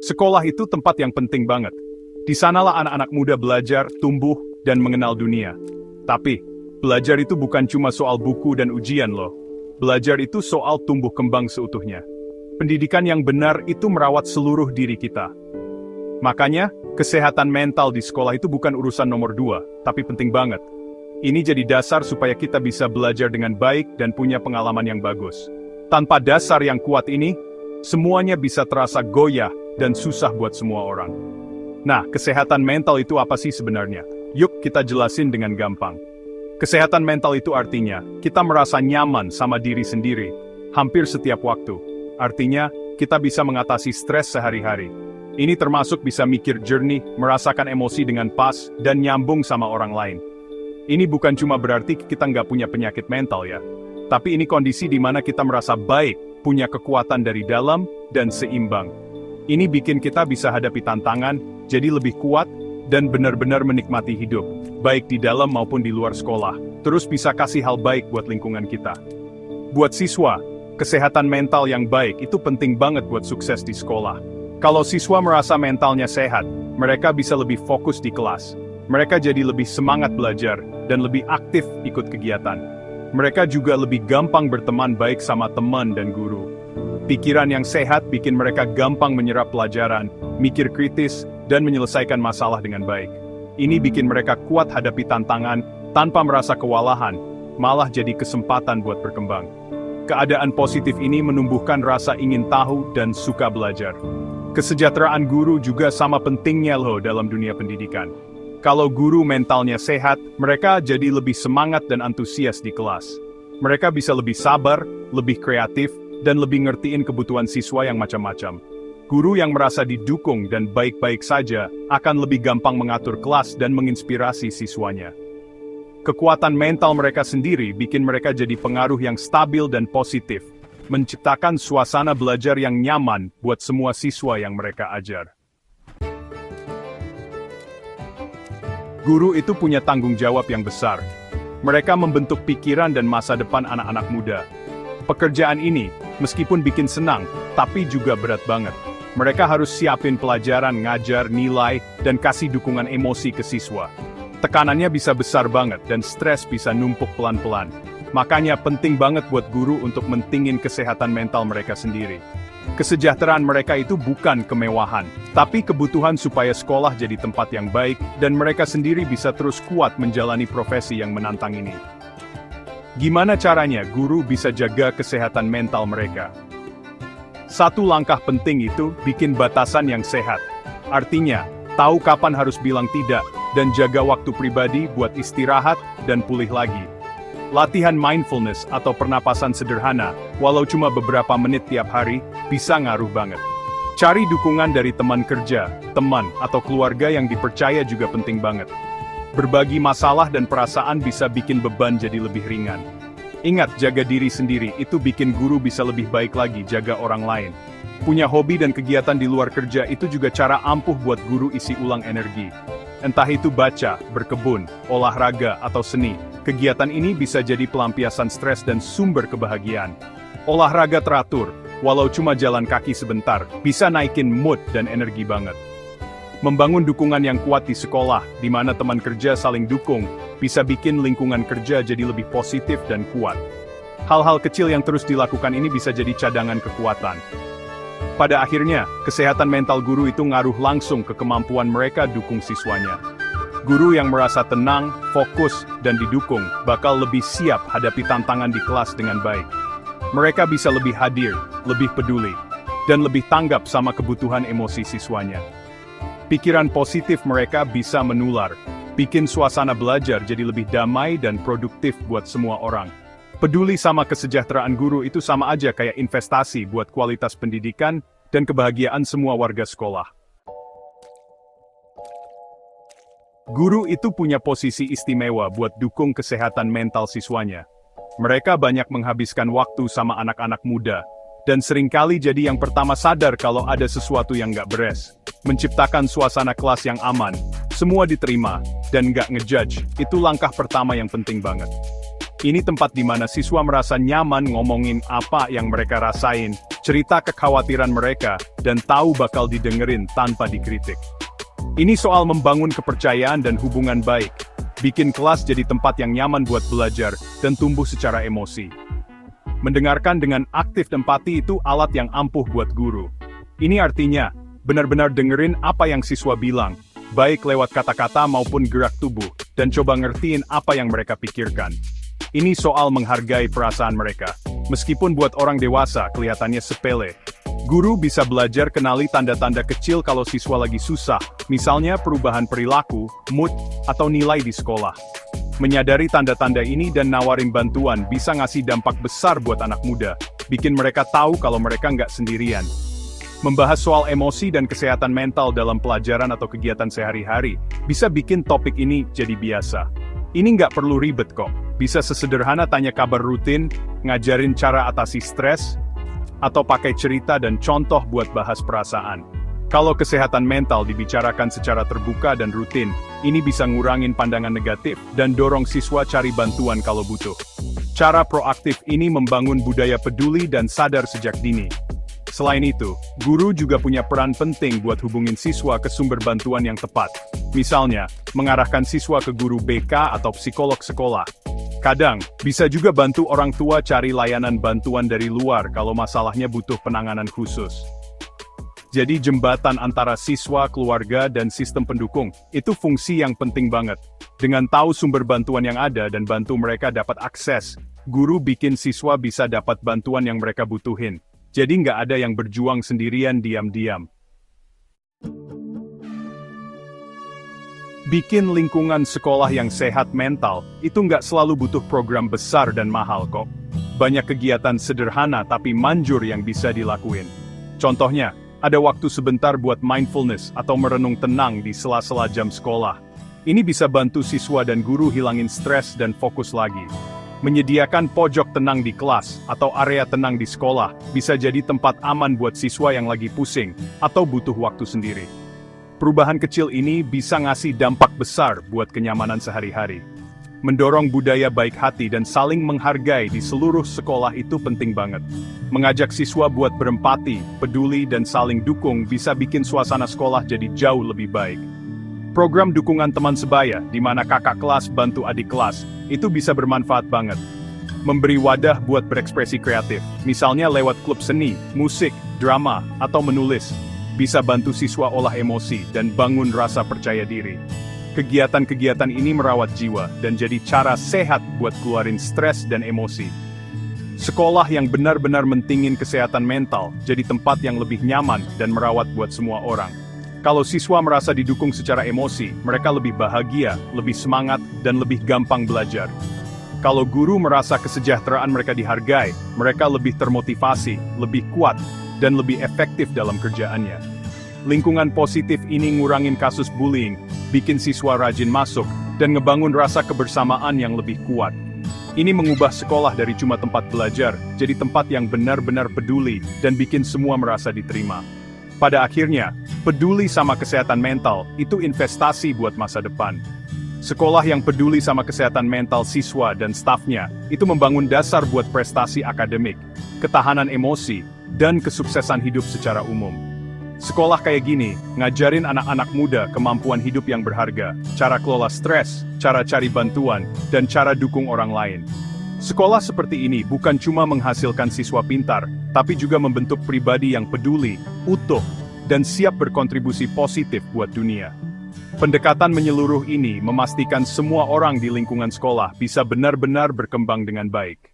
Sekolah itu tempat yang penting banget. Di sanalah anak-anak muda belajar, tumbuh, dan mengenal dunia. Tapi, belajar itu bukan cuma soal buku dan ujian loh. Belajar itu soal tumbuh kembang seutuhnya. Pendidikan yang benar itu merawat seluruh diri kita. Makanya, kesehatan mental di sekolah itu bukan urusan nomor 2, tapi penting banget. Ini jadi dasar supaya kita bisa belajar dengan baik dan punya pengalaman yang bagus. Tanpa dasar yang kuat ini, semuanya bisa terasa goyah dan susah buat semua orang. Nah, kesehatan mental itu apa sih sebenarnya? Yuk kita jelasin dengan gampang. Kesehatan mental itu artinya, kita merasa nyaman sama diri sendiri, hampir setiap waktu. Artinya, kita bisa mengatasi stres sehari-hari. Ini termasuk bisa mikir jernih, merasakan emosi dengan pas, dan nyambung sama orang lain. Ini bukan cuma berarti kita nggak punya penyakit mental ya. Tapi ini kondisi di mana kita merasa baik, punya kekuatan dari dalam, dan seimbang. Ini bikin kita bisa hadapi tantangan, jadi lebih kuat, dan benar-benar menikmati hidup, baik di dalam maupun di luar sekolah. Terus bisa kasih hal baik buat lingkungan kita. Buat siswa, kesehatan mental yang baik itu penting banget buat sukses di sekolah. Kalau siswa merasa mentalnya sehat, mereka bisa lebih fokus di kelas. Mereka jadi lebih semangat belajar, dan lebih aktif ikut kegiatan. Mereka juga lebih gampang berteman baik sama teman dan guru. Pikiran yang sehat bikin mereka gampang menyerap pelajaran, mikir kritis, dan menyelesaikan masalah dengan baik. Ini bikin mereka kuat hadapi tantangan, tanpa merasa kewalahan, malah jadi kesempatan buat berkembang. Keadaan positif ini menumbuhkan rasa ingin tahu dan suka belajar. Kesejahteraan guru juga sama pentingnya loh dalam dunia pendidikan. Kalau guru mentalnya sehat, mereka jadi lebih semangat dan antusias di kelas. Mereka bisa lebih sabar, lebih kreatif, dan lebih ngertiin kebutuhan siswa yang macam-macam. Guru yang merasa didukung dan baik-baik saja akan lebih gampang mengatur kelas dan menginspirasi siswanya. Kekuatan mental mereka sendiri bikin mereka jadi pengaruh yang stabil dan positif, menciptakan suasana belajar yang nyaman buat semua siswa yang mereka ajar. Guru itu punya tanggung jawab yang besar. Mereka membentuk pikiran dan masa depan anak-anak muda. Pekerjaan ini, meskipun bikin senang, tapi juga berat banget. Mereka harus siapin pelajaran, ngajar, nilai, dan kasih dukungan emosi ke siswa. Tekanannya bisa besar banget, dan stres bisa numpuk pelan-pelan. Makanya penting banget buat guru untuk mentingin kesehatan mental mereka sendiri. Kesejahteraan mereka itu bukan kemewahan, tapi kebutuhan supaya sekolah jadi tempat yang baik, dan mereka sendiri bisa terus kuat menjalani profesi yang menantang ini. Gimana caranya guru bisa jaga kesehatan mental mereka? Satu langkah penting itu bikin batasan yang sehat. Artinya, tahu kapan harus bilang tidak, dan jaga waktu pribadi buat istirahat dan pulih lagi. Latihan mindfulness atau pernapasan sederhana, walau cuma beberapa menit tiap hari, bisa ngaruh banget. Cari dukungan dari teman kerja, teman, atau keluarga yang dipercaya juga penting banget. Berbagi masalah dan perasaan bisa bikin beban jadi lebih ringan. Ingat, jaga diri sendiri, itu bikin guru bisa lebih baik lagi jaga orang lain. Punya hobi dan kegiatan di luar kerja itu juga cara ampuh buat guru isi ulang energi. Entah itu baca, berkebun, olahraga, atau seni, kegiatan ini bisa jadi pelampiasan stres dan sumber kebahagiaan. Olahraga teratur, walau cuma jalan kaki sebentar, bisa naikin mood dan energi banget. Membangun dukungan yang kuat di sekolah, di mana teman kerja saling dukung, bisa bikin lingkungan kerja jadi lebih positif dan kuat. Hal-hal kecil yang terus dilakukan ini bisa jadi cadangan kekuatan. Pada akhirnya, kesehatan mental guru itu ngaruh langsung ke kemampuan mereka dukung siswanya. Guru yang merasa tenang, fokus, dan didukung, bakal lebih siap hadapi tantangan di kelas dengan baik. Mereka bisa lebih hadir, lebih peduli, dan lebih tanggap sama kebutuhan emosi siswanya. Pikiran positif mereka bisa menular, bikin suasana belajar jadi lebih damai dan produktif buat semua orang. Peduli sama kesejahteraan guru itu sama aja kayak investasi buat kualitas pendidikan dan kebahagiaan semua warga sekolah. Guru itu punya posisi istimewa buat dukung kesehatan mental siswanya. Mereka banyak menghabiskan waktu sama anak-anak muda, dan seringkali jadi yang pertama sadar kalau ada sesuatu yang nggak beres. Menciptakan suasana kelas yang aman, semua diterima, dan nggak ngejudge, itu langkah pertama yang penting banget. Ini tempat di mana siswa merasa nyaman ngomongin apa yang mereka rasain, cerita kekhawatiran mereka, dan tahu bakal didengerin tanpa dikritik. Ini soal membangun kepercayaan dan hubungan baik, bikin kelas jadi tempat yang nyaman buat belajar, dan tumbuh secara emosi. Mendengarkan dengan aktif dan empati itu alat yang ampuh buat guru. Ini artinya, benar-benar dengerin apa yang siswa bilang, baik lewat kata-kata maupun gerak tubuh, dan coba ngertiin apa yang mereka pikirkan. Ini soal menghargai perasaan mereka. Meskipun buat orang dewasa kelihatannya sepele. Guru bisa belajar kenali tanda-tanda kecil kalau siswa lagi susah, misalnya perubahan perilaku, mood, atau nilai di sekolah. Menyadari tanda-tanda ini dan nawarin bantuan bisa ngasih dampak besar buat anak muda, bikin mereka tahu kalau mereka nggak sendirian. Membahas soal emosi dan kesehatan mental dalam pelajaran atau kegiatan sehari-hari, bisa bikin topik ini jadi biasa. Ini nggak perlu ribet kok, bisa sesederhana tanya kabar rutin, ngajarin cara atasi stres, atau pakai cerita dan contoh buat bahas perasaan. Kalau kesehatan mental dibicarakan secara terbuka dan rutin, ini bisa ngurangin pandangan negatif dan dorong siswa cari bantuan kalau butuh. Cara proaktif ini membangun budaya peduli dan sadar sejak dini. Selain itu, guru juga punya peran penting buat hubungin siswa ke sumber bantuan yang tepat. Misalnya, mengarahkan siswa ke guru BK atau psikolog sekolah. Kadang, bisa juga bantu orang tua cari layanan bantuan dari luar kalau masalahnya butuh penanganan khusus. Jadi jembatan antara siswa, keluarga, dan sistem pendukung, itu fungsi yang penting banget. Dengan tahu sumber bantuan yang ada dan bantu mereka dapat akses, guru bikin siswa bisa dapat bantuan yang mereka butuhin. Jadi nggak ada yang berjuang sendirian diam-diam. Bikin lingkungan sekolah yang sehat mental, itu nggak selalu butuh program besar dan mahal kok. Banyak kegiatan sederhana tapi manjur yang bisa dilakuin. Contohnya, ada waktu sebentar buat mindfulness atau merenung tenang di sela-sela jam sekolah. Ini bisa bantu siswa dan guru hilangin stres dan fokus lagi. Menyediakan pojok tenang di kelas atau area tenang di sekolah bisa jadi tempat aman buat siswa yang lagi pusing atau butuh waktu sendiri. Perubahan kecil ini bisa ngasih dampak besar buat kenyamanan sehari-hari. Mendorong budaya baik hati dan saling menghargai di seluruh sekolah itu penting banget. Mengajak siswa buat berempati, peduli, dan saling dukung bisa bikin suasana sekolah jadi jauh lebih baik. Program dukungan teman sebaya, di mana kakak kelas bantu adik kelas, itu bisa bermanfaat banget. Memberi wadah buat berekspresi kreatif, misalnya lewat klub seni, musik, drama, atau menulis, bisa bantu siswa olah emosi dan bangun rasa percaya diri. Kegiatan-kegiatan ini merawat jiwa dan jadi cara sehat buat keluarin stres dan emosi. Sekolah yang benar-benar mentingin kesehatan mental, jadi tempat yang lebih nyaman dan merawat buat semua orang. Kalau siswa merasa didukung secara emosi, mereka lebih bahagia, lebih semangat, dan lebih gampang belajar. Kalau guru merasa kesejahteraan mereka dihargai, mereka lebih termotivasi, lebih kuat, dan lebih efektif dalam kerjaannya. Lingkungan positif ini ngurangin kasus bullying, bikin siswa rajin masuk, dan ngebangun rasa kebersamaan yang lebih kuat. Ini mengubah sekolah dari cuma tempat belajar, jadi tempat yang benar-benar peduli, dan bikin semua merasa diterima. Pada akhirnya, peduli sama kesehatan mental, itu investasi buat masa depan. Sekolah yang peduli sama kesehatan mental siswa dan stafnya, itu membangun dasar buat prestasi akademik, ketahanan emosi, dan kesuksesan hidup secara umum. Sekolah kayak gini, ngajarin anak-anak muda kemampuan hidup yang berharga, cara kelola stres, cara cari bantuan, dan cara dukung orang lain. Sekolah seperti ini bukan cuma menghasilkan siswa pintar, tapi juga membentuk pribadi yang peduli, utuh, dan siap berkontribusi positif buat dunia. Pendekatan menyeluruh ini memastikan semua orang di lingkungan sekolah bisa benar-benar berkembang dengan baik.